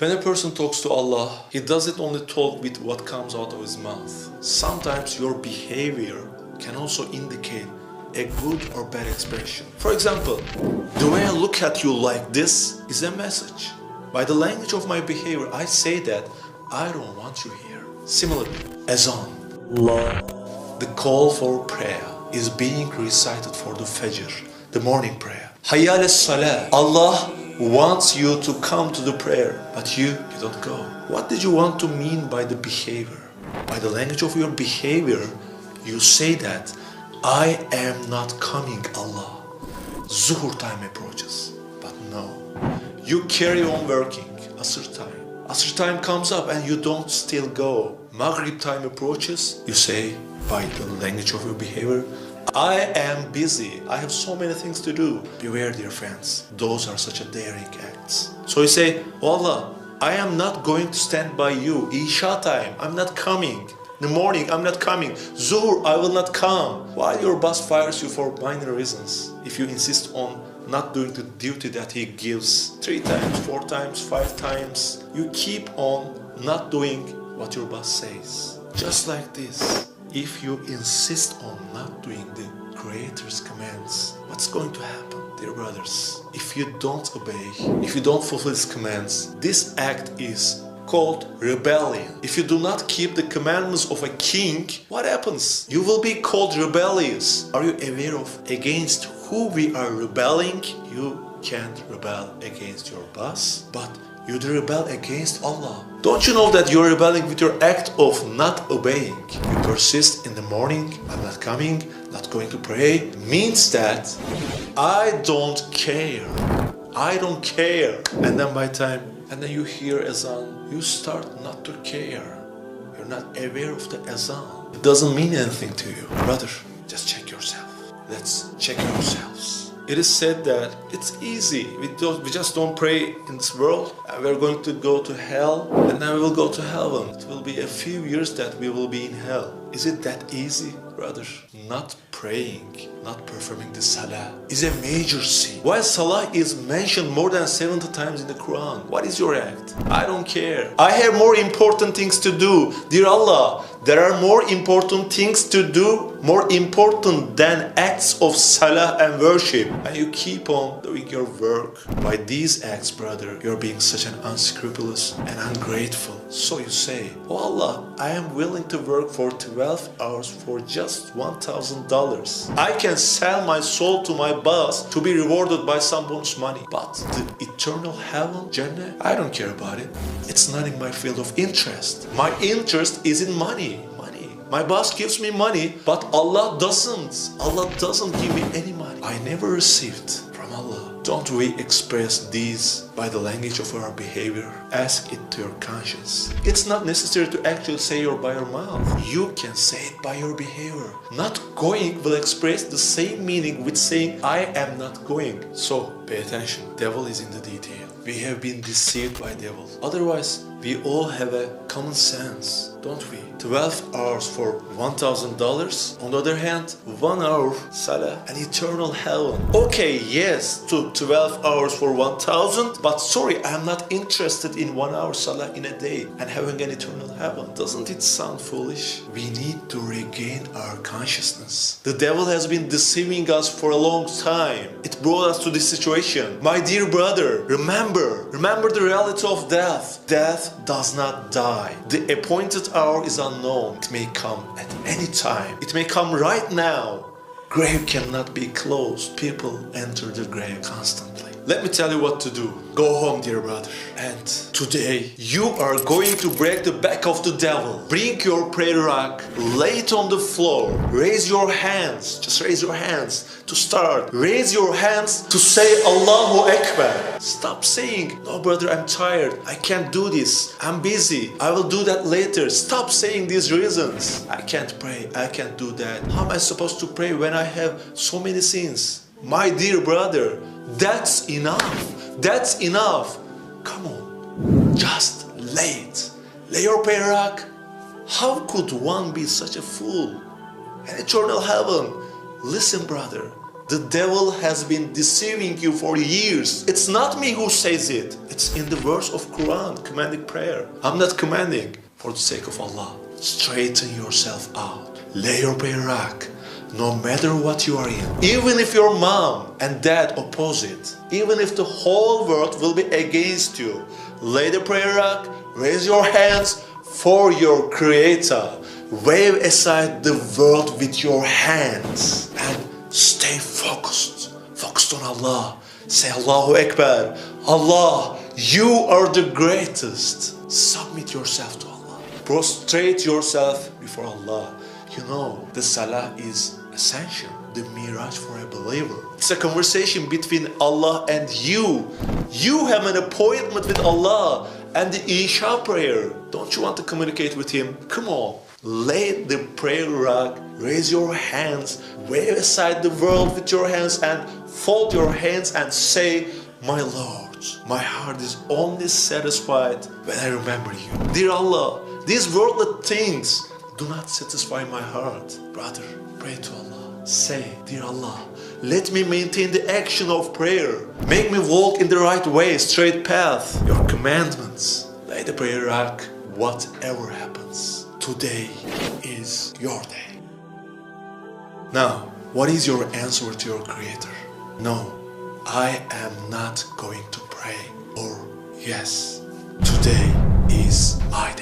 When a person talks to Allah, he doesn't only talk with what comes out of his mouth. Sometimes your behavior can also indicate a good or bad expression. For example, the way I look at you like this is a message. By the language of my behavior, I say that I don't want you here. Similarly, azan, the call for prayer, is being recited for the Fajr, the morning prayer. Hayya ala Salah, Allah wants you to come to the prayer, but you don't go. What did you want to mean by the behavior? By the language of your behavior, you say that I am not coming, Allah. Zuhur time approaches, but no. You carry on working, Asr time. Asr time comes up and you don't still go. Maghrib time approaches, you say, by the language of your behavior, I am busy. I have so many things to do. Beware, dear friends. Those are such a daring acts. So you say, oh Allah, I am not going to stand by you. Isha time, I'm not coming. In the morning, I'm not coming. Zuhur, I will not come. While your boss fires you for minor reasons, if you insist on not doing the duty that he gives 3 times, 4 times, 5 times, you keep on not doing what your boss says. Just like this. If you insist on not doing the Creator's commands, what's going to happen, dear brothers? If you don't obey, if you don't fulfill His commands, this act is called rebellion. If you do not keep the commandments of a king, what happens? You will be called rebellious. Are you aware of against who we are rebelling? You can't rebel against your boss, but you rebel against Allah. Don't you know that you're rebelling with your act of not obeying? You persist in the morning, I'm not coming, not going to pray, means that I don't care. I don't care. And then by time, and then you hear azan, you start not to care. You're not aware of the azan. It doesn't mean anything to you. Brother, just check yourself. Let's check ourselves. It is said that it's easy. We just don't pray in this world. We're going to go to hell, and then we will go to heaven. It will be a few years that we will be in hell. Is it that easy, brother? Not praying, not performing the Salah is a major sin. While Salah is mentioned more than 70 times in the Quran, what is your act? I don't care. I have more important things to do. Dear Allah, there are more important things to do, more important than acts of Salah and worship. And you keep on doing your work. By these acts, brother, you're being such an unscrupulous and ungrateful. So you say, oh Allah, I am willing to work for 12 hours for just $1,000. I can sell my soul to my boss to be rewarded by some bonus money. But the eternal heaven, Jannah, I don't care about it. It's not in my field of interest. My interest is in money. My boss gives me money, but Allah doesn't. Allah doesn't give me any money. I never received from Allah. Don't we express these by the language of our behavior? Ask it to your conscience. It's not necessary to actually say it by your mouth. You can say it by your behavior. Not going will express the same meaning with saying I am not going. So pay attention. Devil is in the detail. We have been deceived by devil. Otherwise, we all have a common sense, don't we? 12 hours for $1,000. On the other hand, 1 hour Salah and eternal heaven. Okay, yes, to 12 hours for 1,000, but sorry, I am not interested in 1 hour Salah in a day and having an eternal heaven. Doesn't it sound foolish? We need to regain our consciousness. The devil has been deceiving us for a long time. It brought us to this situation. My dear brother, remember the reality of death. Death does not die. The appointed hour is unknown. It may come at any time. It may come right now. Grave cannot be closed. People enter the grave constantly. Let me tell you what to do. Go home, dear brother. And today, you are going to break the back of the devil. Bring your prayer rack, lay it on the floor. Raise your hands. Just raise your hands to start. Raise your hands to say Allahu Akbar. Stop saying, no brother, I'm tired. I can't do this. I'm busy. I will do that later. Stop saying these reasons. I can't pray. I can't do that. How am I supposed to pray when I have so many sins? My dear brother, that's enough. That's enough. Come on. Just lay it. Lay your prayer rack. How could one be such a fool? An eternal heaven. Listen, brother. The devil has been deceiving you for years. It's not me who says it. It's in the verse of Quran, commanding prayer. I'm not commanding. For the sake of Allah, straighten yourself out. Lay your prayer rack. No matter what you are in. Even if your mom and dad oppose it. Even if the whole world will be against you. Lay the prayer rack. Raise your hands for your Creator. Wave aside the world with your hands. And stay focused. Focused on Allah. Say Allahu Akbar. Allah, you are the greatest. Submit yourself to Allah. Prostrate yourself before Allah. You know, the Salah is essential. The Miraj for a believer. It's a conversation between Allah and you. You have an appointment with Allah. And the Isha prayer. Don't you want to communicate with Him? Come on. Lay the prayer rack, raise your hands, wave aside the world with your hands and fold your hands and say, my Lord, my heart is only satisfied when I remember you. Dear Allah, these worldly things do not satisfy my heart. Brother, pray to Allah. Say, dear Allah, let me maintain the action of prayer. Make me walk in the right way, straight path. Your commandments. Lay the prayer rack, whatever happens. Today is your day. Now, what is your answer to your Creator? No, I am not going to pray. Or yes, today is my day.